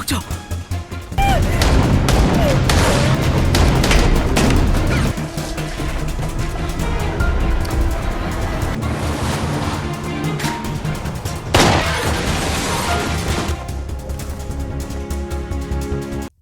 जाओ।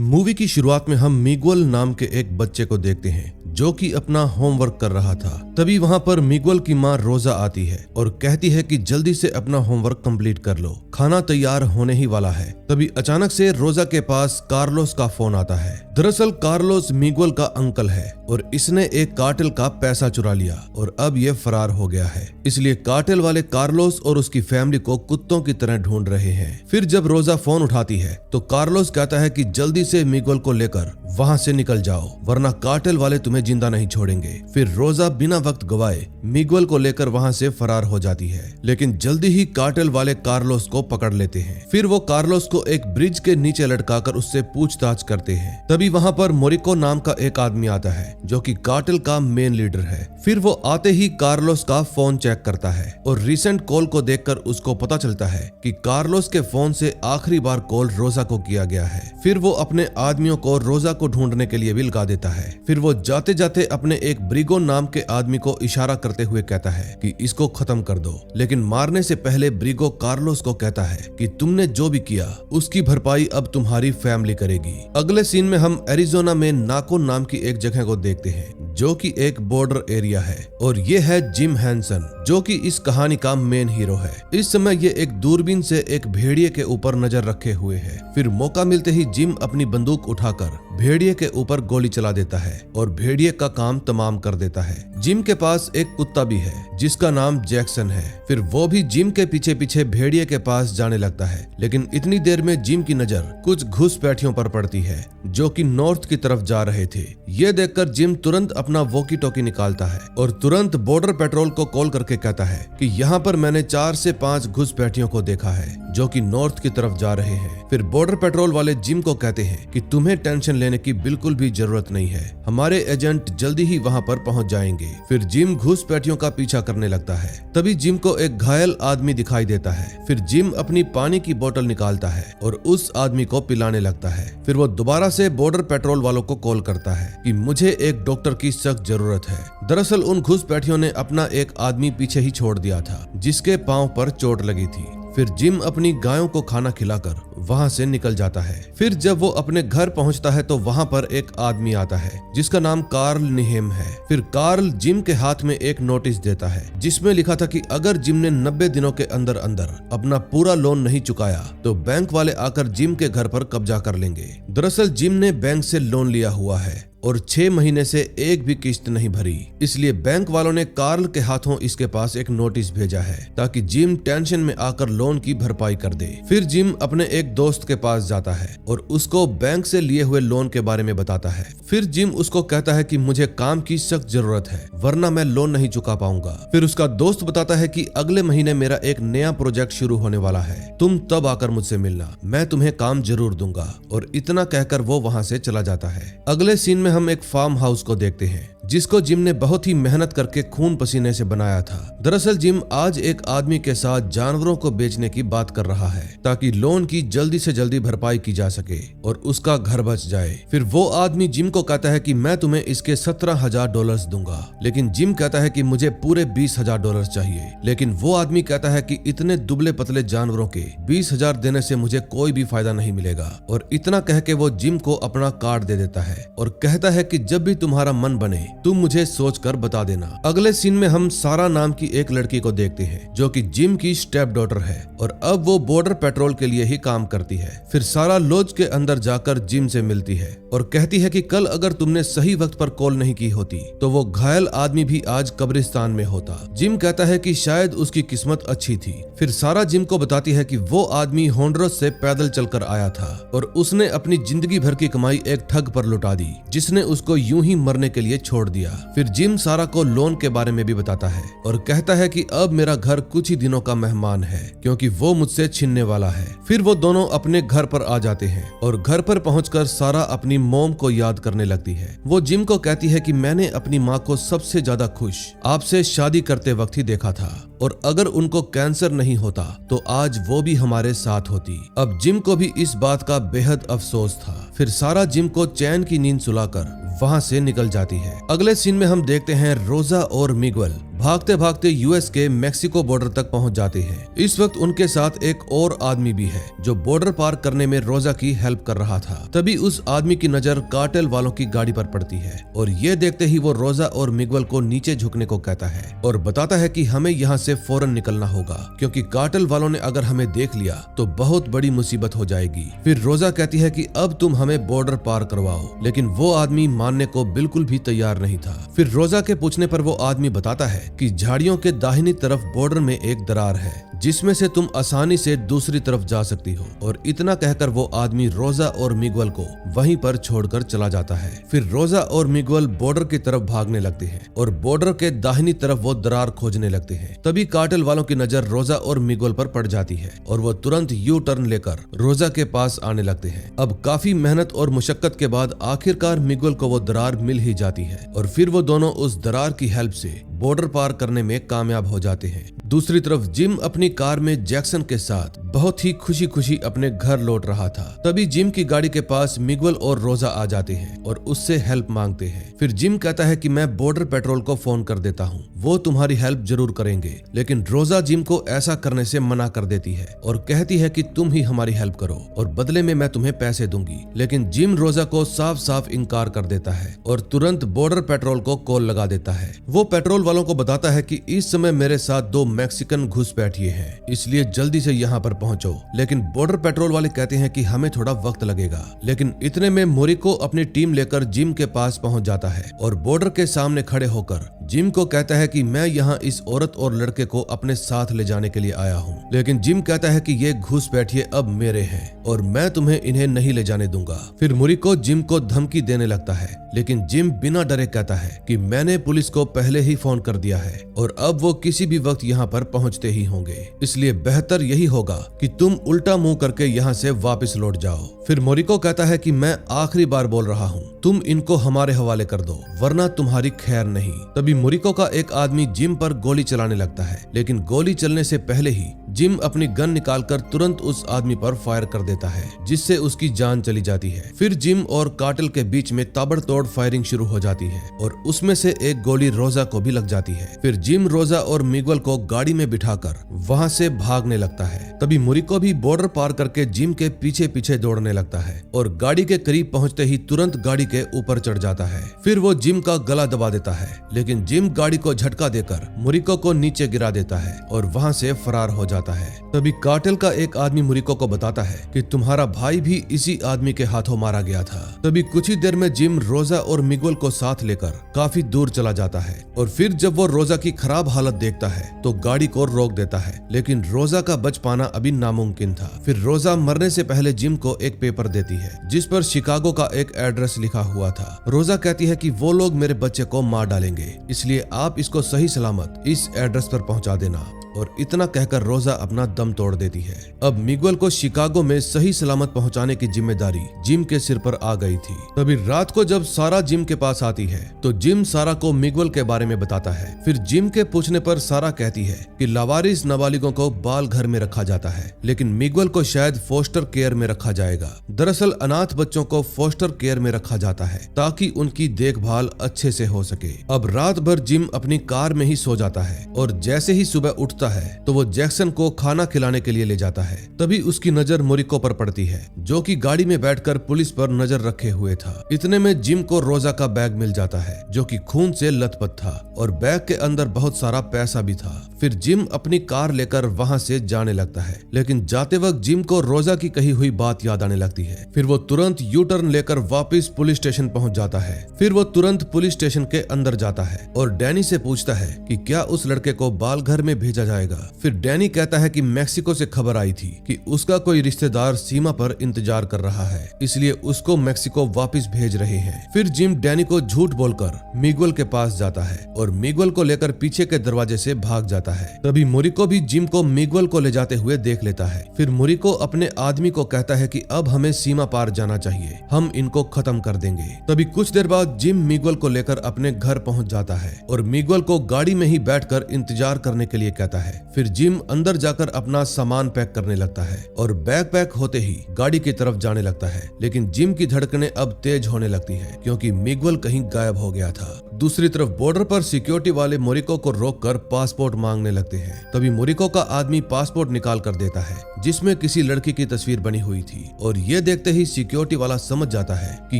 मूवी की शुरुआत में हम मिगुएल नाम के एक बच्चे को देखते हैं जो कि अपना होमवर्क कर रहा था। तभी वहां पर मिगुएल की मां रोजा आती है और कहती है कि जल्दी से अपना होमवर्क कंप्लीट कर लो, खाना तैयार होने ही वाला है। तभी अचानक से रोजा के पास कार्लोस का फोन आता है। दरअसल कार्लोस मिगुएल का अंकल है और इसने एक कार्टेल का पैसा चुरा लिया और अब ये फरार हो गया है। इसलिए कार्टेल वाले कार्लोस और उसकी फैमिली को कुत्तों की तरह ढूंढ रहे हैं। फिर जब रोजा फोन उठाती है तो कार्लोस कहता है कि जल्दी से मिगुएल को लेकर वहां से निकल जाओ, वरना कार्टेल वाले तुम्हें जिंदा नहीं छोड़ेंगे। फिर रोजा बिना वक्त गवाए मिगुएल को लेकर वहां से फरार हो जाती है, लेकिन जल्दी ही कार्टेल वाले कार्लोस को पकड़ लेते हैं। फिर वो कार्लोस को एक ब्रिज के नीचे लटकाकर उससे पूछताछ करते हैं। तभी वहां पर मोरिको नाम का एक आदमी आता है जो कि कार्टेल का मेन लीडर है। फिर वो आते ही कार्लोस का फोन चेक करता है और रिसेंट कॉल को देखकर उसको पता चलता है कि कार्लोस के फोन से आखिरी बार कॉल रोजा को किया गया है। फिर वो अपने आदमियों को रोजा को ढूंढने के लिए भी लगा देता है। फिर वो जाते जाते अपने एक ब्रिगो नाम के आदमी को इशारा करते हुए कहता है कि इसको खत्म कर दो, लेकिन मारने से पहले ब्रिगो कार्लोस को कहता है कि तुमने जो भी किया उसकी भरपाई अब तुम्हारी फैमिली करेगी। अगले सीन में हम एरिजोना में नाको नाम की एक जगह को देखते हैं जो कि एक बॉर्डर एरिया है और ये है जिम हैंसन जो कि इस कहानी का मेन हीरो है। इस समय ये एक दूरबीन से एक भेड़िए के ऊपर नजर रखे हुए है। फिर मौका मिलते ही जिम अपनी बंदूक उठाकर भेड़िए के ऊपर गोली चला देता है और भेड़िए का काम तमाम कर देता है। जिम के पास एक कुत्ता भी है जिसका नाम जैक्सन है। फिर वो भी जिम के पीछे पीछे भेड़िए के पास जाने लगता है, लेकिन इतनी देर में जिम की नजर कुछ घुसपैठियों पर पड़ती है जो कि नॉर्थ की तरफ जा रहे थे। ये देखकर जिम तुरंत अपना वॉकी टॉकी निकालता है और तुरंत बॉर्डर पेट्रोल को कॉल करके कहता है कि यहाँ पर मैंने 4 से 5 घुसपैठियों को देखा है जो कि नॉर्थ की तरफ जा रहे हैं। फिर बॉर्डर पेट्रोल वाले जिम को कहते हैं कि तुम्हें टेंशन लेने की बिल्कुल भी जरूरत नहीं है, हमारे एजेंट जल्दी ही वहाँ पर पहुँच जाएंगे। फिर जिम घुसपैठियों का पीछा करने लगता है। तभी जिम को एक घायल आदमी दिखाई देता है। फिर जिम अपनी पानी की बोतल निकालता है और उस आदमी को पिलाने लगता है। फिर वो दोबारा से बॉर्डर पेट्रोल वालों को कॉल करता है कि मुझे एक डॉक्टर की सख्त जरूरत है। दरअसल उन घुसपैठियों ने अपना एक आदमी पीछे ही छोड़ दिया था जिसके पांव पर चोट लगी थी। फिर जिम अपनी गायों को खाना खिलाकर वहां से निकल जाता है। फिर जब वो अपने घर पहुंचता है तो वहां पर एक आदमी आता है जिसका नाम कार्ल निहेम है। फिर कार्ल जिम के हाथ में एक नोटिस देता है जिसमें लिखा था कि अगर जिम ने 90 दिनों के अंदर अंदर अपना पूरा लोन नहीं चुकाया तो बैंक वाले आकर जिम के घर पर कब्जा कर लेंगे। दरअसल जिम ने बैंक से लोन लिया हुआ है और 6 महीने से एक भी किस्त नहीं भरी, इसलिए बैंक वालों ने कार्ल के हाथों इसके पास एक नोटिस भेजा है ताकि जिम टेंशन में आकर लोन की भरपाई कर दे। फिर जिम अपने एक दोस्त के पास जाता है और उसको बैंक से लिए हुए लोन के बारे में बताता है। फिर जिम उसको कहता है कि मुझे काम की सख्त जरूरत है वरना मैं लोन नहीं चुका पाऊंगा। फिर उसका दोस्त बताता है कि अगले महीने मेरा एक नया प्रोजेक्ट शुरू होने वाला है, तुम तब आकर मुझसे मिलना, मैं तुम्हें काम जरूर दूंगा। और इतना कहकर वो वहां से चला जाता है। अगले सीन में हम एक फार्म हाउस को देखते हैं जिसको जिम ने बहुत ही मेहनत करके खून पसीने से बनाया था। दरअसल जिम आज एक आदमी के साथ जानवरों को बेचने की बात कर रहा है ताकि लोन की जल्दी से जल्दी भरपाई की जा सके और उसका घर बच जाए। फिर वो आदमी जिम को कहता है कि मैं तुम्हें इसके $17,000 दूंगा, लेकिन जिम कहता है कि मुझे पूरे $20,000 चाहिए। लेकिन वो आदमी कहता है कि इतने दुबले पतले जानवरों के 20,000 देने से मुझे कोई भी फायदा नहीं मिलेगा। और इतना कह के वो जिम को अपना कार्ड दे देता है और कहता है कि जब भी तुम्हारा मन बने तुम मुझे सोचकर बता देना। अगले सीन में हम सारा नाम की एक लड़की को देखते हैं जो कि जिम की स्टेप डॉटर है और अब वो बॉर्डर पेट्रोल के लिए ही काम करती है। फिर सारा लॉज के अंदर जाकर जिम से मिलती है और कहती है कि कल अगर तुमने सही वक्त पर कॉल नहीं की होती तो वो घायल आदमी भी आज कब्रिस्तान में होता। जिम कहता है कि शायद उसकी किस्मत अच्छी थी। फिर सारा जिम को बताती है कि वो आदमी होंडुरस से पैदल चलकर आया था और उसने अपनी जिंदगी भर की कमाई एक ठग पर लुटा दी जिसने उसको यूं ही मरने के लिए छोड़ छोड़ दिया। फिर जिम सारा को लोन के बारे में भी बताता है और कहता है कि अब मेरा घर कुछ ही दिनों का मेहमान है क्योंकि वो मुझसे छीनने वाला है। फिर वो दोनों अपने घर पर आ जाते हैं और घर पर पहुंचकर सारा अपनी मॉम को याद करने लगती है। वो जिम को कहती है कि मैंने अपनी माँ को सबसे ज्यादा खुश आपसे शादी करते वक्त ही देखा था और अगर उनको कैंसर नहीं होता तो आज वो भी हमारे साथ होती। अब जिम को भी इस बात का बेहद अफसोस था। फिर सारा जिम को चैन की नींद सुलाकर वहां से निकल जाती है। अगले सीन में हम देखते हैं रोजा और मिगुएल भागते भागते यूएस के मेक्सिको बॉर्डर तक पहुंच जाते हैं। इस वक्त उनके साथ एक और आदमी भी है जो बॉर्डर पार करने में रोजा की हेल्प कर रहा था। तभी उस आदमी की नजर कार्टेल वालों की गाड़ी पर पड़ती है और ये देखते ही वो रोजा और मिगुएल को नीचे झुकने को कहता है और बताता है कि हमें यहाँ से फौरन निकलना होगा क्योंकि कार्टेल वालों ने अगर हमें देख लिया तो बहुत बड़ी मुसीबत हो जाएगी। फिर रोजा कहती है कि अब तुम हमें बॉर्डर पार करवाओ, लेकिन वो आदमी मानने को बिल्कुल भी तैयार नहीं था। फिर रोजा के पूछने पर वो आदमी बताता है कि झाड़ियों के दाहिनी तरफ बॉर्डर में एक दरार है जिसमें से तुम आसानी से दूसरी तरफ जा सकती हो। और इतना कहकर वो आदमी रोजा और मिगुएल को वहीं पर छोड़कर चला जाता है। फिर रोजा और मिगुएल बॉर्डर की तरफ भागने लगते हैं और बॉर्डर के दाहिनी तरफ वो दरार खोजने लगते हैं। तभी कार्टेल वालों की नजर रोजा और मिगुएल पर पड़ जाती है और वो तुरंत यू टर्न लेकर रोजा के पास आने लगते हैं। अब काफी मेहनत और मुशक्कत के बाद आखिरकार मिगुएल को वो दरार मिल ही जाती है और फिर वो दोनों उस दरार की हेल्प से बॉर्डर पार करने में कामयाब हो जाते हैं। दूसरी तरफ जिम अपनी कार में जैक्सन के साथ बहुत ही खुशी खुशी अपने घर लौट रहा था। तभी जिम की गाड़ी के पास मिगुएल और रोजा आ जाते हैं और उससे हेल्प मांगते हैं। फिर जिम कहता है कि मैं बॉर्डर पेट्रोल को फोन कर देता हूँ, वो तुम्हारी हेल्प जरूर करेंगे। लेकिन रोजा जिम को ऐसा करने से मना कर देती है और कहती है कि तुम ही हमारी हेल्प करो और बदले में मैं तुम्हें पैसे दूंगी। लेकिन जिम रोजा को साफ साफ इनकार कर देता है और तुरंत बॉर्डर पेट्रोल को कॉल लगा देता है। वो पेट्रोल वालों को बताता है कि इस समय मेरे साथ 2 मैक्सिकन घुसपैठिए हैं, इसलिए जल्दी से यहाँ पर पहुंचो। लेकिन बॉर्डर पेट्रोल वाले कहते हैं कि हमें थोड़ा वक्त लगेगा। लेकिन इतने में मोरिको अपनी टीम लेकर जिम के पास पहुंच जाता है और बॉर्डर के सामने खड़े होकर जिम को कहता है कि मैं यहाँ इस औरत और लड़के को अपने साथ ले जाने के लिए आया हूँ। लेकिन जिम कहता है कि ये घुसपैठिए अब मेरे हैं और मैं तुम्हें इन्हें नहीं ले जाने दूंगा। फिर मोरिको जिम को धमकी देने लगता है, लेकिन जिम बिना डरे कहता है कि मैंने पुलिस को पहले ही फोन कर दिया है और अब वो किसी भी वक्त यहाँ पर पहुँचते ही होंगे, इसलिए बेहतर यही होगा कि तुम उल्टा मुंह करके यहाँ से वापस लौट जाओ। फिर मोरिको कहता है कि मैं आखिरी बार बोल रहा हूँ, तुम इनको हमारे हवाले कर दो वरना तुम्हारी खैर नहीं। तभी मोरिको का एक आदमी जिम पर गोली चलाने लगता है, लेकिन गोली चलने से पहले ही जिम अपनी गन निकालकर तुरंत उस आदमी पर फायर कर देता है जिससे उसकी जान चली जाती है। फिर जिम और कार्टेल के बीच में ताबड़तोड़ फायरिंग शुरू हो जाती है और उसमें से एक गोली रोजा को भी लग जाती है। फिर जिम रोजा और मिगुएल को गाड़ी में बिठाकर वहां से भागने लगता है। तभी मोरिको भी बॉर्डर पार करके जिम के पीछे पीछे दौड़ने लगता है और गाड़ी के करीब पहुंचते ही तुरंत गाड़ी के ऊपर चढ़ जाता है। फिर वो जिम का गला दबा देता है, लेकिन जिम गाड़ी को झटका देकर मोरिको को नीचे गिरा देता है और वहां से फरार हो जाता है। तभी कार्टेल का एक आदमी मोरिको को बताता है कि तुम्हारा भाई भी इसी आदमी के हाथों मारा गया था। तभी कुछ ही देर में जिम रोजा और मिगुएल को साथ लेकर काफी दूर चला जाता है और फिर जब वो रोजा की खराब हालत देखता है तो गाड़ी को रोक देता है, लेकिन रोजा का बच पाना अभी नामुमकिन था। फिर रोजा मरने से पहले जिम को एक पेपर देती है जिस पर शिकागो का एक एड्रेस लिखा हुआ था। रोजा कहती है कि वो लोग मेरे बच्चे को मार डालेंगे, इसलिए आप इसको सही सलामत इस एड्रेस पर पहुंचा देना। और इतना कहकर रोजा अपना दम तोड़ देती है। अब मिगुएल को शिकागो में सही सलामत पहुंचाने की जिम्मेदारी जिम के सिर पर आ गई थी। तभी रात को जब सारा जिम के पास आती है तो जिम सारा को मिगुएल के बारे में बताता है। फिर जिम के पूछने पर सारा कहती है कि लावारिस नाबालिगों को बाल घर में रखा जाता है, लेकिन मिगुएल को शायद फोस्टर केयर में रखा जाएगा। दरअसल अनाथ बच्चों को फोस्टर केयर में रखा जाता है ताकि उनकी देखभाल अच्छे से हो सके। अब रात भर जिम अपनी कार में ही सो जाता है और जैसे ही सुबह उठता है तो वो जैक्सन को खाना खिलाने के लिए ले जाता है। तभी उसकी नजर मोरिको पर पड़ती है जो कि गाड़ी में बैठकर पुलिस पर नजर रखे हुए था। इतने में जिम को रोजा का बैग मिल जाता है जो कि खून से लथपथ था और बैग के अंदर बहुत सारा पैसा भी था। फिर जिम अपनी कार लेकर वहाँ से जाने लगता है, लेकिन जाते वक्त जिम को रोजा की कही हुई बात याद आने लगती है। फिर वो तुरंत यू टर्न लेकर वापस पुलिस स्टेशन पहुंच जाता है। फिर वो तुरंत पुलिस स्टेशन के अंदर जाता है और डैनी से पूछता है कि क्या उस लड़के को बाल घर में भेजा जाएगा। फिर डैनी कहता है कि मैक्सिको से खबर आई थी कि उसका कोई रिश्तेदार सीमा पर इंतजार कर रहा है, इसलिए उसको मैक्सिको वापस भेज रहे हैं। फिर जिम डैनी को झूठ बोलकर मिगुएल के पास जाता है और मिगुएल को लेकर पीछे के दरवाजे से भाग जाता है। तभी मोरिको भी जिम को मिगुएल को ले जाते हुए देख लेता है। फिर मोरिको अपने आदमी को कहता है कि अब हमें सीमा पार जाना चाहिए, हम इनको खत्म कर देंगे। तभी कुछ देर बाद जिम मिगुएल को लेकर अपने घर पहुंच जाता है और मिगुएल को गाड़ी में ही बैठकर इंतजार करने के लिए कहता है। फिर जिम अंदर जाकर अपना सामान पैक करने लगता है और बैग पैक होते ही गाड़ी की तरफ जाने लगता है, लेकिन जिम की धड़कनें अब तेज होने लगती है क्योंकि मिगुएल कहीं गायब हो गया था। दूसरी तरफ बॉर्डर पर सिक्योरिटी वाले मोरिको को रोककर पासपोर्ट मांगने लगते हैं। तभी मोरिको का आदमी पासपोर्ट निकाल कर देता है जिसमें किसी लड़की की तस्वीर बनी हुई थी और ये देखते ही सिक्योरिटी वाला समझ जाता है कि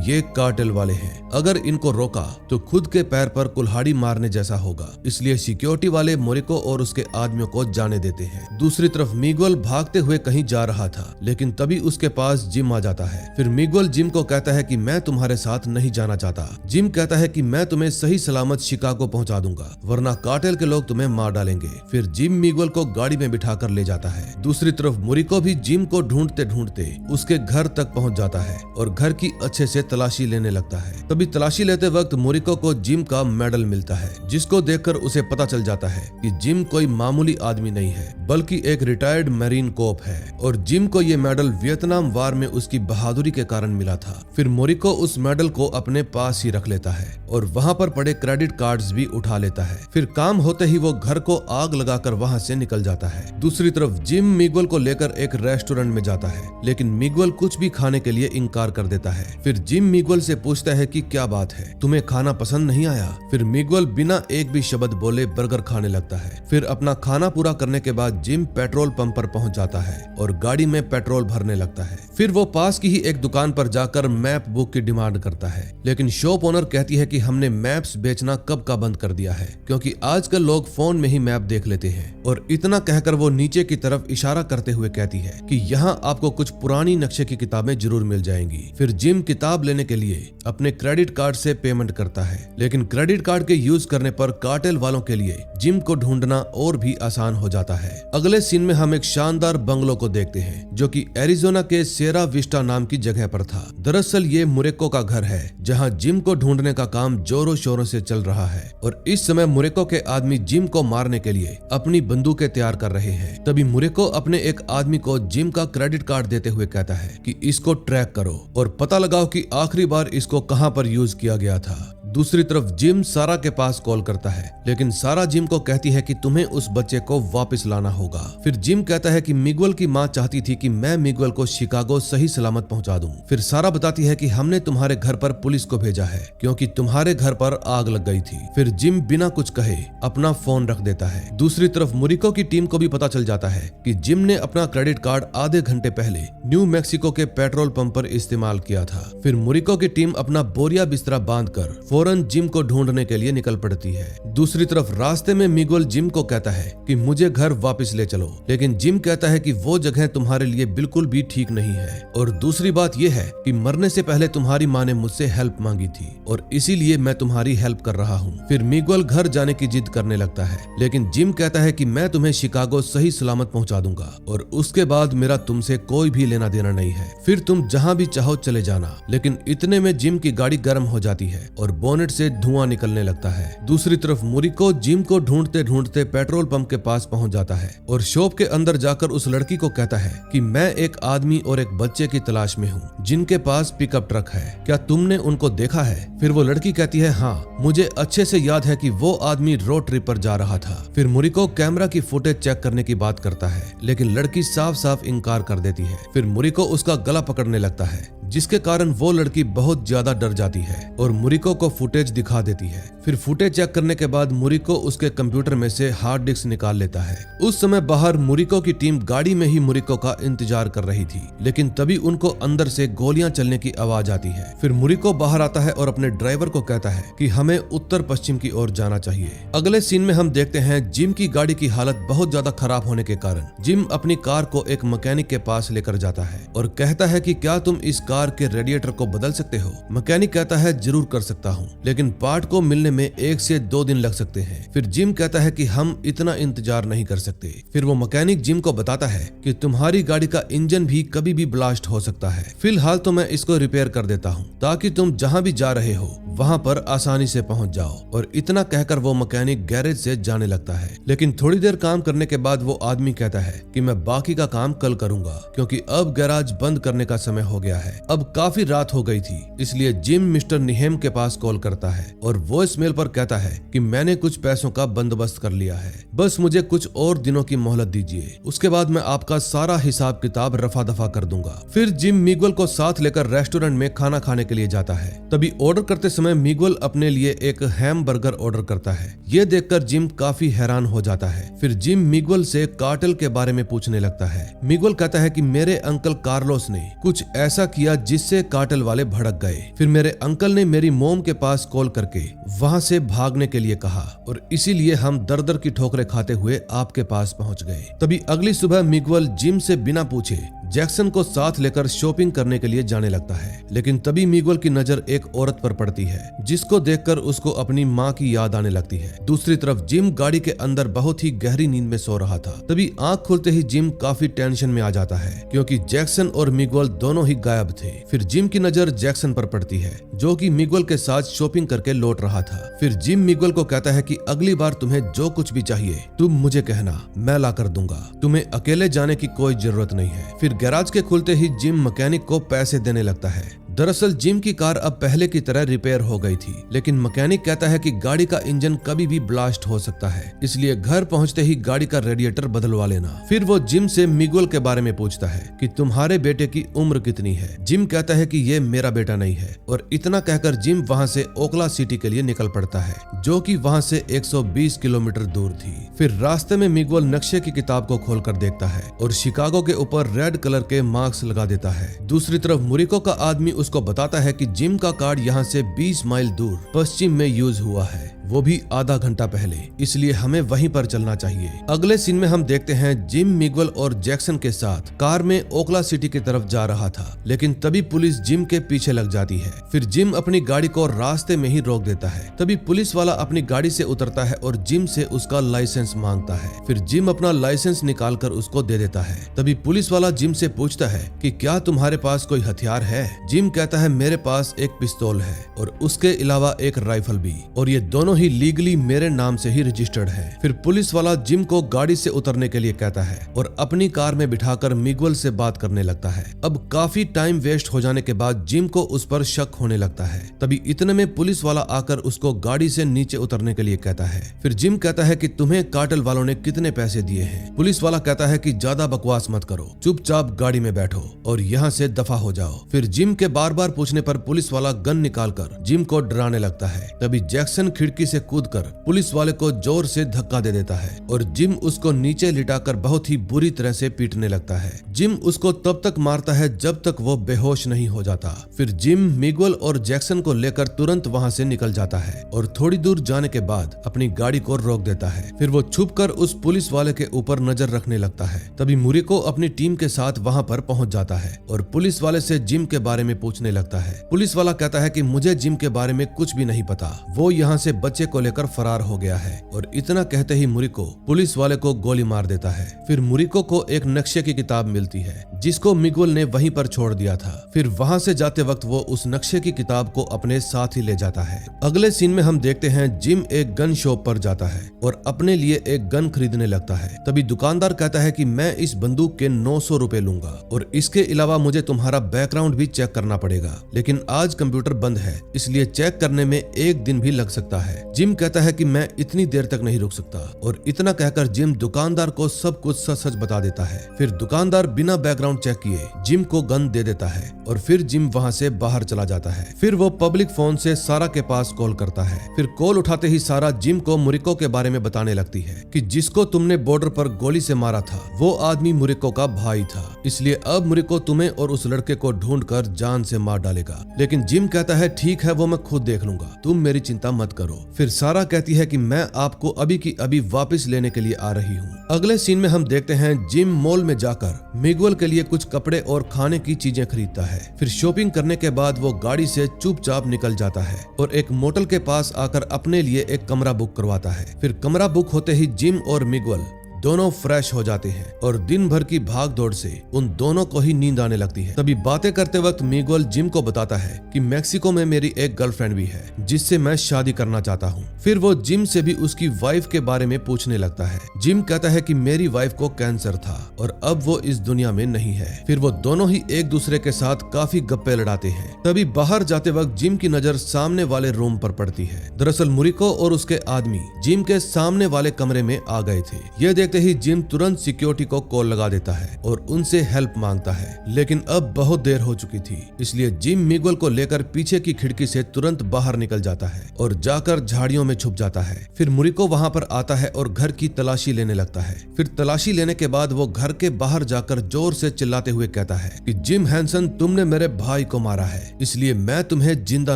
ये कार्टेल वाले हैं, अगर इनको रोका तो खुद के पैर पर कुल्हाड़ी मारने जैसा होगा, इसलिए सिक्योरिटी वाले मोरिको और उसके आदमियों को जाने देते हैं। दूसरी तरफ मिगुएल भागते हुए कहीं जा रहा था, लेकिन तभी उसके पास जिम आ जाता है। फिर मिगुएल जिम को कहता है कि मैं तुम्हारे साथ नहीं जाना चाहता। जिम कहता है कि मैं तुम्हें सही सलामत शिकागो पहुंचा दूंगा, वरना कार्टेल के लोग तुम्हें मार डालेंगे। फिर जिम मिगुएल को गाड़ी में बिठाकर ले जाता है। दूसरी तरफ मोरिको भी जिम को ढूंढते ढूंढते उसके घर तक पहुंच जाता है और घर की अच्छे से तलाशी लेने लगता है। तभी तलाशी लेते वक्त मोरिको को जिम का मेडल मिलता है, जिसको देखकर उसे पता चल जाता है कि जिम कोई मामूली आदमी नहीं है बल्कि एक रिटायर्ड मैरीन कोप है और जिम को ये मेडल वियतनाम वार में उसकी बहादुरी के कारण मिला था। फिर मोरिको उस मेडल को अपने पास ही रख लेता है और वहाँ पर पड़े क्रेडिट कार्ड्स भी उठा लेता है। फिर काम होते ही वो घर को आग लगाकर वहाँ से निकल जाता है। दूसरी तरफ जिम मिगुएल को लेकर एक रेस्टोरेंट में जाता है, लेकिन मिगुएल कुछ भी खाने के लिए इनकार कर देता है। फिर जिम मिगुएल से पूछता है कि क्या बात है, तुम्हें खाना पसंद नहीं आया। फिर मिगुएल बिना एक भी शब्द बोले बर्गर खाने लगता है। फिर अपना खाना पूरा करने के बाद जिम पेट्रोल पंप पर पहुंच जाता है और गाड़ी में पेट्रोल भरने लगता है। फिर वो पास की ही एक दुकान पर जाकर मैप बुक की डिमांड करता है, लेकिन शॉप ओनर कहती है कि हमने मैप्स बेचना कब का बंद कर दिया है क्योंकि आजकल लोग फोन में ही मैप देख लेते हैं। और इतना कहकर वो नीचे की तरफ इशारा करते हुए कहती है कि यहाँ आपको कुछ पुरानी नक्शे की किताबें जरूर मिल जाएंगी। फिर जिम किताब लेने के लिए अपने क्रेडिट कार्ड से पेमेंट करता है, लेकिन क्रेडिट कार्ड के यूज करने पर कार्टेल वालों के लिए जिम को ढूंढना और भी आसान हो जाता है। अगले सीन में हम एक शानदार बंगलो को देखते हैं जो कि एरिजोना के सेरा विस्टा नाम की जगह पर था। दरअसल ये मोरिको का घर है जहाँ जिम को ढूंढने का काम जोरों शोरों से चल रहा है और इस समय मोरिको के आदमी जिम को मारने के लिए अपनी बंदूकें तैयार कर रहे हैं। तभी मोरिको अपने एक आदमी को जिम का क्रेडिट कार्ड देते हुए कहता है कि इसको ट्रैक करो और पता लगाओ कि आखिरी बार इसको कहां पर यूज किया गया था। दूसरी तरफ जिम सारा के पास कॉल करता है, लेकिन सारा जिम को कहती है कि तुम्हें उस बच्चे को वापस लाना होगा। फिर जिम कहता है कि मिगुएल की माँ चाहती थी कि मैं मिगुएल को शिकागो सही सलामत पहुंचा दूं। फिर सारा बताती है कि हमने तुम्हारे घर पर पुलिस को भेजा है क्योंकि तुम्हारे घर पर आग लग गई थी। फिर जिम बिना कुछ कहे अपना फोन रख देता है। दूसरी तरफ मोरिको की टीम को भी पता चल जाता है कि जिम ने अपना क्रेडिट कार्ड आधे घंटे पहले न्यू मैक्सिको के पेट्रोल पंप पर इस्तेमाल किया था। फिर मोरिको की टीम अपना बोरिया बिस्तरा बांधकर फौरन जिम को ढूंढने के लिए निकल पड़ती है। दूसरी तरफ रास्ते में मिगुएल जिम को कहता है कि मुझे घर वापस ले चलो, लेकिन जिम कहता है कि वो जगह तुम्हारे लिए बिल्कुल भी ठीक नहीं है और दूसरी बात यह है कि मरने से पहले तुम्हारी माँ ने मुझसे हेल्प मांगी थी और इसीलिए मैं तुम्हारी हेल्प कर रहा हूँ। फिर मिगुएल घर जाने की जिद करने लगता है, लेकिन जिम कहता है कि मैं तुम्हें शिकागो सही सलामत पहुंचा दूंगा और उसके बाद मेरा तुमसे कोई भी लेना देना नहीं है, फिर तुम जहाँ भी चाहो चले जाना। लेकिन इतने में जिम की गाड़ी गर्म हो जाती है और बोनेट से धुआं निकलने लगता है। दूसरी तरफ मोरिको जिम को ढूंढते ढूंढते पेट्रोल पंप के पास पहुंच जाता है और शॉप के अंदर जाकर उस लड़की को कहता है कि मैं एक आदमी और एक बच्चे की तलाश में हूँ जिनके पास पिकअप ट्रक है, क्या तुमने उनको देखा है? फिर वो लड़की कहती है हाँ, मुझे अच्छे से याद है कि वो आदमी रोड ट्रिप पर जा रहा था। फिर मोरिको कैमरा की फुटेज चेक करने की बात करता है, लेकिन लड़की साफ साफ इनकार कर देती है। फिर मोरिको उसका गला पकड़ने लगता है, जिसके कारण वो लड़की बहुत ज्यादा डर जाती है और मोरिको को फुटेज दिखा देती है। फिर फुटेज चेक करने के बाद मुरिको उसके कंप्यूटर में से हार्ड डिस्क निकाल लेता है। उस समय बाहर मुरिको की टीम गाड़ी में ही मुरिको का इंतजार कर रही थी, लेकिन तभी उनको अंदर से गोलियां चलने की आवाज आती है। फिर मुरिको बाहर आता है और अपने ड्राइवर को कहता है कि हमें उत्तर पश्चिम की ओर जाना चाहिए। अगले सीन में हम देखते हैं जिम की गाड़ी की हालत बहुत ज्यादा खराब होने के कारण जिम अपनी कार को एक मैकेनिक के पास लेकर जाता है और कहता है कि क्या तुम इस कार के रेडिएटर को बदल सकते हो। मैकेनिक कहता है जरूर कर सकता हूँ, लेकिन पार्ट को मिलने में 1 से 2 दिन लग सकते हैं। फिर जिम कहता है कि हम इतना इंतजार नहीं कर सकते। फिर वो मैकेनिक जिम को बताता है कि तुम्हारी गाड़ी का इंजन भी कभी भी ब्लास्ट हो सकता है, फिलहाल तो मैं इसको रिपेयर कर देता हूँ ताकि तुम जहाँ भी जा रहे हो वहाँ पर आसानी से पहुँच जाओ। और इतना कहकर वो मैकेनिक गैरेज से जाने लगता है। लेकिन थोड़ी देर काम करने के बाद वो आदमी कहता है कि मैं बाकी का काम कल करूंगा, क्योंकि अब गैराज बंद करने का समय हो गया है। अब काफी रात हो गई थी, इसलिए जिम मिस्टर निहेम के पास कॉल करता है और वॉइस मेल पर कहता है कि मैंने कुछ पैसों का बंदोबस्त कर लिया है, बस मुझे कुछ और दिनों की मोहलत दीजिए, उसके बाद मैं आपका सारा हिसाब किताब रफा दफा कर दूंगा। फिर जिम मिगुएल को साथ लेकर रेस्टोरेंट में खाना खाने के लिए जाता है। तभी ऑर्डर करते समय मिगुएल अपने लिए एक हैम बर्गर ऑर्डर करता है। ये देखकर जिम काफी हैरान हो जाता है। फिर जिम मिगुएल से कार्टेल के बारे में पूछने लगता है। मिगुएल कहता है कि मेरे अंकल कार्लोस ने कुछ ऐसा किया जिससे कार्टेल वाले भड़क गए। फिर मेरे अंकल ने मेरी मोम के पास कॉल करके वहां से भागने के लिए कहा और इसीलिए हम दर दर की ठोकरें खाते हुए आपके पास पहुंच गए। तभी अगली सुबह मिगुएल जिम से बिना पूछे जैक्सन को साथ लेकर शॉपिंग करने के लिए जाने लगता है। लेकिन तभी मिगुएल की नजर एक औरत पर पड़ती है, जिसको देखकर उसको अपनी माँ की याद आने लगती है। दूसरी तरफ जिम गाड़ी के अंदर बहुत ही गहरी नींद में सो रहा था। तभी आंख खुलते ही जिम काफी टेंशन में आ जाता है, क्योंकि जैक्सन और मिगुएल दोनों ही गायब थे। फिर जिम की नजर जैक्सन पर पड़ती है, जो कि मिगुएल के साथ शॉपिंग करके लौट रहा था। फिर जिम मिगुएल को कहता है कि अगली बार तुम्हें जो कुछ भी चाहिए तुम मुझे कहना, मैं ला कर दूंगा, तुम्हें अकेले जाने की कोई जरूरत नहीं है। फिर गैराज के खुलते ही जिम मैकेनिक को पैसे देने लगता है। दरअसल जिम की कार अब पहले की तरह रिपेयर हो गई थी, लेकिन मैकेनिक कहता है कि गाड़ी का इंजन कभी भी ब्लास्ट हो सकता है, इसलिए घर पहुंचते ही गाड़ी का रेडिएटर बदलवा लेना। फिर वो जिम से मिगुएल के बारे में पूछता है कि तुम्हारे बेटे की उम्र कितनी है। जिम कहता है कि ये मेरा बेटा नहीं है, और इतना कहकर जिम वहां से ओकला सिटी के लिए निकल पड़ता है, जो कि वहां से 120 किलोमीटर दूर थी। फिर रास्ते में मिगुएल नक्शे की किताब को खोलकर देखता है और शिकागो के ऊपर रेड कलर के मार्क्स लगा देता है। दूसरी तरफ मुरिको का आदमी उसको बताता है कि जिम का कार्ड यहाँ से 20 माइल दूर पश्चिम में यूज हुआ है, वो भी आधा घंटा पहले, इसलिए हमें वहीं पर चलना चाहिए। अगले सीन में हम देखते हैं जिम मिगुएल और जैक्सन के साथ कार में ओकला सिटी की तरफ जा रहा था, लेकिन तभी पुलिस जिम के पीछे लग जाती है। फिर जिम अपनी गाड़ी को रास्ते में ही रोक देता है। तभी पुलिस वाला अपनी गाड़ी से उतरता है और जिम से उसका लाइसेंस मांगता है। फिर जिम अपना लाइसेंस निकाल कर उसको दे देता है। तभी पुलिस वाला जिम से पूछता है कि क्या तुम्हारे पास कोई हथियार है। जिम कहता है मेरे पास एक पिस्तौल है और उसके अलावा एक राइफल भी, और ये दोनों ही लीगली मेरे नाम से ही रजिस्टर्ड है। फिर पुलिस वाला जिम को गाड़ी से उतरने के लिए कहता है और अपनी कार में बिठाकर मिगुएल से बात करने लगता है। अब काफी टाइम वेस्ट हो जाने के बाद जिम को उस पर शक होने लगता है। तभी इतने में पुलिस वाला आकर उसको गाड़ी से नीचे उतरने के लिए कहता है। फिर जिम कहता है कि तुम्हें कार्टेल वालों ने कितने पैसे दिए हैं। पुलिस वाला कहता है कि ज्यादा बकवास मत करो, चुपचाप गाड़ी में बैठो और यहाँ से दफा हो जाओ। फिर जिम के बार बार पूछने पर पुलिस वाला गन निकालकर जिम को डराने लगता है। तभी जैक्सन खिड़की से कूदकर पुलिस वाले को जोर से धक्का दे देता है और जिम उसको नीचे लिटाकर बहुत ही बुरी तरह से पीटने लगता है। जिम उसको तब तक मारता है जब तक वो बेहोश नहीं हो जाता। फिर जिम मिगुएल और जैक्सन को लेकर तुरंत वहां से निकल जाता है और थोड़ी दूर जाने के बाद अपनी गाड़ी को रोक देता है। फिर वो छुपकर उस पुलिस वाले के ऊपर नजर रखने लगता है। तभी मुरिको अपनी टीम के साथ वहां पर पहुंच जाता है और पुलिस वाले से जिम के बारे में पूछने लगता है। पुलिस वाला कहता है कि मुझे जिम के बारे में कुछ भी नहीं पता, वो यहाँ से बच्चे को लेकर फरार हो गया है। और इतना कहते ही मुरिको पुलिस वाले को गोली मार देता है। फिर मुरिको को एक नक्शे की किताब मिलती है जिसको मिगुएल ने वहीं पर छोड़ दिया था। फिर वहां से जाते वक्त वो उस नक्शे की किताब को अपने साथ ही ले जाता है। अगले सीन में हम देखते हैं जिम एक गन शॉप पर जाता है और अपने लिए एक गन खरीदने लगता है। तभी दुकानदार कहता है कि मैं इस बंदूक के 900 रुपए लूंगा और इसके अलावा मुझे तुम्हारा बैकग्राउंड भी चेक करना पड़ेगा, लेकिन आज कंप्यूटर बंद है इसलिए चेक करने में 1 दिन भी लग सकता है। जिम कहता है कि मैं इतनी देर तक नहीं रुक सकता, और इतना कहकर जिम दुकानदार को सब कुछ सच सच बता देता है। फिर दुकानदार बिना बैकग्राउंड चेक किए जिम को गन दे देता है और फिर जिम वहाँ से बाहर चला जाता है। फिर वो पब्लिक फोन से सारा के पास कॉल करता है। फिर कॉल उठाते ही सारा जिम को मुरिको के बारे में बताने लगती है कि जिसको तुमने बॉर्डर पर गोली से मारा था वो आदमी मुरिको का भाई था, इसलिए अब मुरिको तुम्हें और उस लड़के को ढूंढकर जान से मार डालेगा। लेकिन जिम कहता है ठीक है, वो मैं खुद देख लूंगा, तुम मेरी चिंता मत करो। फिर सारा कहती है कि मैं आपको अभी की अभी वापस लेने के लिए आ रही हूँ। अगले सीन में हम देखते हैं जिम मॉल में जाकर मिगुएल के लिए कुछ कपड़े और खाने की चीजें खरीदता है। फिर शॉपिंग करने के बाद वो गाड़ी से चुपचाप निकल जाता है और एक मोटल के पास आकर अपने लिए एक कमरा बुक करवाता है। फिर कमरा बुक होते ही जिम और मिगुएल दोनों फ्रेश हो जाते हैं और दिन भर की भाग दौड़ से उन दोनों को ही नींद आने लगती है। तभी बातें करते वक्त मिगुएल जिम को बताता है कि मेक्सिको में मेरी एक गर्लफ्रेंड भी है जिससे मैं शादी करना चाहता हूँ। फिर वो जिम से भी उसकी वाइफ के बारे में पूछने लगता है। जिम कहता है कि मेरी वाइफ को कैंसर था और अब वो इस दुनिया में नहीं है। फिर वो दोनों ही एक दूसरे के साथ काफी गप्पे लड़ाते हैं। तभी बाहर जाते वक्त जिम की नजर सामने वाले रूम पर पड़ती है। दरअसल मुरिको और उसके आदमी जिम के सामने वाले कमरे में आ गए थे। ये देखते ही जिम तुरंत सिक्योरिटी को कॉल लगा देता है और उनसे हेल्प मांगता है, लेकिन अब बहुत देर हो चुकी थी, इसलिए जिम मिगुएल को लेकर पीछे की खिड़की से तुरंत बाहर निकल जाता है और जाकर झाड़ियों में छुप जाता है। फिर मुरिको वहां पर आता है और घर की तलाशी लेने लगता है। फिर तलाशी लेने के बाद वो घर के बाहर जाकर जोर से चिल्लाते हुए कहता है कि जिम हैंसन, तुमने मेरे भाई को मारा है, इसलिए मैं तुम्हें जिंदा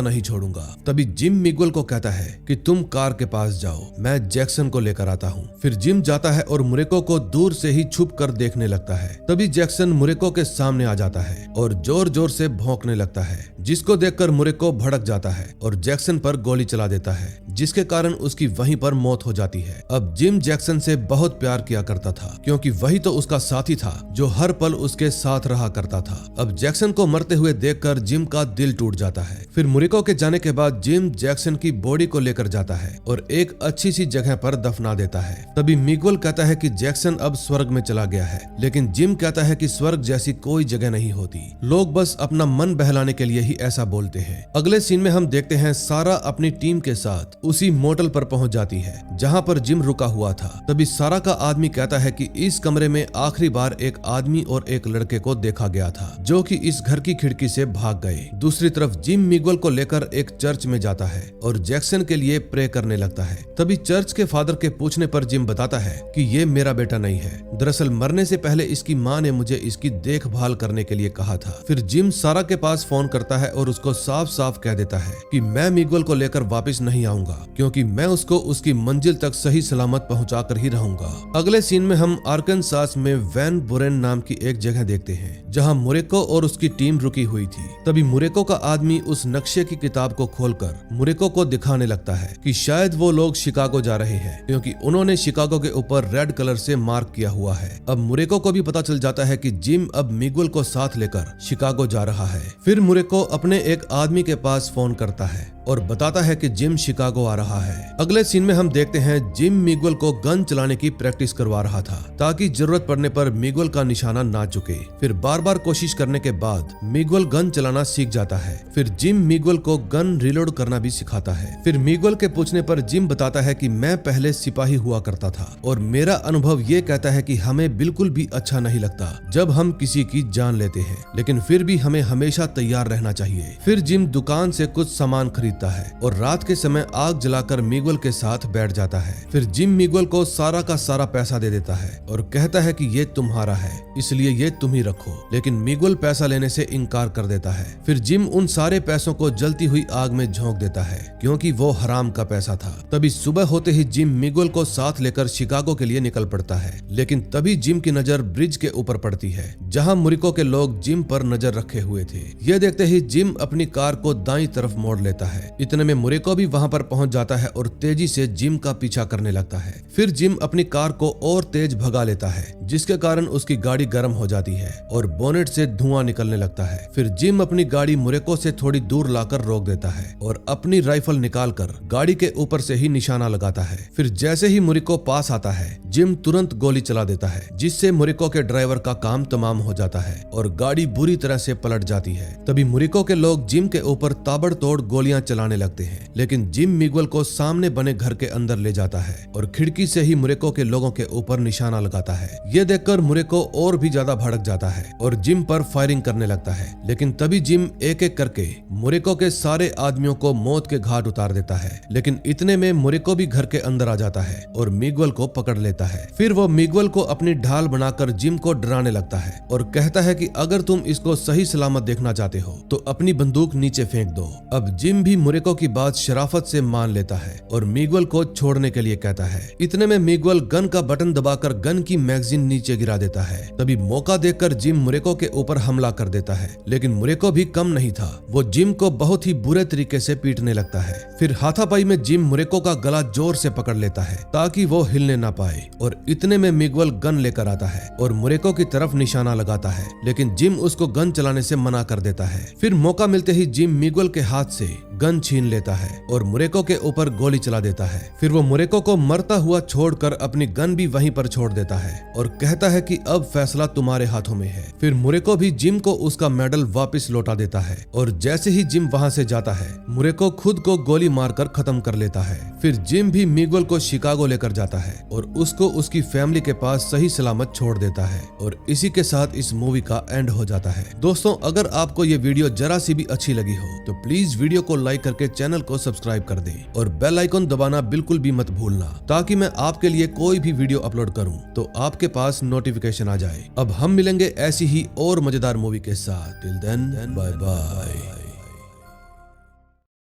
नहीं छोड़ूंगा। तभी जिम मिगुएल को कहता है कि तुम कार के पास जाओ, मैं जैक्सन को लेकर आता हूँ। फिर जिम जाता है और मुरिको को दूर से ही छुप कर देखने लगता है। तभी जैक्सन मुरिको के सामने आ जाता है और जोर जोर से भौंकने लगता है, जिसको देखकर मुरिको भड़क जाता है और जैक्सन पर गोली चला देता है, जिसके कारण उसकी वहीं पर मौत हो जाती है। अब जिम जैक्सन से बहुत प्यार किया करता था क्योंकि वही तो उसका साथी था जो हर पल उसके साथ रहा करता था। अब जैक्सन को मरते हुए देखकर जिम का दिल टूट जाता है। फिर मुरिको के जाने के बाद जिम जैक्सन की बॉडी को लेकर जाता है और एक अच्छी सी जगह पर दफना देता है। तभी मिगुएल कहता है कि जैक्सन अब स्वर्ग में चला गया है, लेकिन जिम कहता है कि स्वर्ग जैसी कोई जगह नहीं होती, लोग बस अपना मन बहलाने के लिए ही ऐसा बोलते हैं। अगले सीन में हम देखते हैं सारा अपनी टीम के साथ उसी मोटल पर पहुंच जाती है जहां पर जिम रुका हुआ था। तभी सारा का आदमी कहता है कि इस कमरे में आखिरी बार एक आदमी और एक लड़के को देखा गया था जो कि इस घर की खिड़की से भाग गए। दूसरी तरफ जिम मिगुएल को लेकर एक चर्च में जाता है और जैक्सन के लिए प्रे करने लगता है। तभी चर्च के फादर के पूछने पर जिम बताता है कि ये मेरा बेटा नहीं है, दरअसल मरने से पहले इसकी माँ ने मुझे इसकी देखभाल करने के लिए कहा था। फिर जिम सारा के पास फोन करता है और उसको साफ साफ कह देता है कि मैं मिगुएल को लेकर वापस नहीं आऊंगा क्योंकि मैं उसको उसकी मंजिल तक सही सलामत पहुंचा कर ही रहूंगा। अगले सीन में हम आर्कनसास में वैन बुरेन नाम की एक जगह देखते हैं जहां मुरिको और उसकी टीम रुकी हुई थी। तभी मुरिको का आदमी उस नक्शे की किताब को खोलकर मुरिको को दिखाने लगता है कि शायद वो लोग शिकागो जा रहे हैं क्योंकि उन्होंने शिकागो के ऊपर रेड कलर से मार्क किया हुआ है। अब मुरिको को भी पता चल जाता है कि जिम अब मिगुएल को साथ लेकर शिकागो जा रहा है। फिर मुरिको अपने एक आदमी के पास फोन करता है और बताता है कि जिम शिकागो आ रहा है। अगले सीन में हम देखते हैं जिम मिगुएल को गन चलाने की प्रैक्टिस करवा रहा था ताकि जरूरत पड़ने पर मिगुएल का निशाना ना चुके। फिर बार बार कोशिश करने के बाद मिगुएल गन चलाना सीख जाता है। फिर जिम मिगुएल को गन रिलोड करना भी सिखाता है। फिर मिगुएल के पूछने पर जिम बताता है कि मैं पहले सिपाही हुआ करता था और मेरा अनुभव ये कहता है कि हमें बिल्कुल भी अच्छा नहीं लगता जब हम किसी की जान लेते हैं, लेकिन फिर भी हमें हमेशा तैयार रहना चाहिए। फिर जिम दुकान से कुछ सामान खरीदता है और रात के समय आग जलाकर मिगुएल के साथ बैठ जाता है। फिर जिम मिगुएल को सारा का सारा पैसा दे देता है और कहता है कि ये तुम्हारा है, इसलिए ये तुम ही रखो, लेकिन मिगुएल पैसा लेने से इनकार कर देता है। फिर जिम उन सारे पैसों को जलती हुई आग में झोंक देता है क्योंकि वो हराम का पैसा था। तभी सुबह होते ही जिम मिगुएल को साथ लेकर शिकागो के लिए निकल पड़ता है, लेकिन तभी जिम की नजर ब्रिज के ऊपर पड़ती है जहां मुरिको के लोग जिम पर नजर रखे हुए थे। यह देखते ही जिम अपनी कार को दाईं तरफ मोड़ लेता है। इतने में मुरिको भी वहां पर पहुंच जाता है और तेजी से जिम का पीछा करने लगता है। फिर जिम अपनी कार को और तेज भगा लेता है जिसके कारण उसकी गाड़ी गर्म हो जाती है और बोनेट से धुआं निकलने लगता है। फिर जिम अपनी गाड़ी मुरिको से थोड़ी दूर लाकर रोक देता है और अपनी राइफल निकालकर गाड़ी के ऊपर से ही निशाना लगाता है। फिर जैसे ही मुरिको पास आता है जिम तुरंत गोली चला देता है जिससे मुरिको के ड्राइवर का काम तमाम हो जाता है और गाड़ी बुरी तरह से पलट जाती है। तभी मुरिको के लोग जिम के ऊपर ताबड़तोड़ गोलियां चलाने लगते हैं, लेकिन जिम मिगुएल को सामने बने घर के अंदर ले जाता है और खिड़की से ही मुरेको के लोगों के ऊपर निशाना लगाता है। ये देखकर मुरेको और भी ज्यादा भड़क जाता है और जिम पर फायरिंग करने लगता है, लेकिन तभी जिम एक एक करके मुरेको के सारे आदमियों को मौत के घाट उतार देता है। लेकिन इतने में मुरेको भी घर के अंदर आ जाता है और मिगुएल को पकड़ लेता है। फिर वो मिगुएल को अपनी ढाल बनाकर जिम को डराने लगता है और कहता है कि अगर तुम इसको सही सलामत देखना चाहते हो तो अपनी बंदूक नीचे फेंक दो। अब जिम भी मुरेको की बात शराफत से मान लेता है और मिगुएल को छोड़ने के लिए कहता है। इतने में मिगुएल गन का बटन दबाकर गन की मैगजीन नीचे गिरा देता है। तभी मौका देखकर जिम मुरेको के ऊपर हमला कर देता है, लेकिन मुरेको भी कम नहीं था। वो जिम को बहुत ही बुरे तरीके से पीटने लगता है। फिर हाथापाई में जिम मुरेको का गला जोर से पकड़ लेता है ताकि वो हिलने ना पाए और इतने में मिगुएल गन लेकर आता है और मुरेको की तरफ निशाना लगाता है, लेकिन जिम उसको गन चलाने से मना कर देता है। फिर मौका मिलते ही जिम मिगुएल के हाथ से गन छीन लेता है और मुरेको के ऊपर गोली चला देता है। फिर वो मुरेको को मरता हुआ छोड़कर अपनी गन भी वहीं पर छोड़ देता है और कहता है कि अब फैसला तुम्हारे हाथों में है। फिर मुरेको भी जिम को उसका मेडल वापस लौटा देता है और जैसे ही जिम वहां से जाता है, मुरेको खुद को गोली मारकर खत्म कर लेता है। फिर जिम भी मिगुएल को शिकागो लेकर जाता है और उसको उसकी फैमिली के पास सही सलामत छोड़ देता है और इसी के साथ इस मूवी का एंड हो जाता है। दोस्तों, अगर आपको ये वीडियो जरा सी भी अच्छी लगी हो तो प्लीज वीडियो को लाइक करके चैनल को सब्सक्राइब कर दें और बेल आइकन दबाना बिल्कुल भी मत भूलना, ताकि मैं आपके लिए कोई भी वीडियो अपलोड करूं तो आपके पास नोटिफिकेशन आ जाए। अब हम मिलेंगे ऐसी ही और मजेदार मूवी के साथ। Till then, bye bye.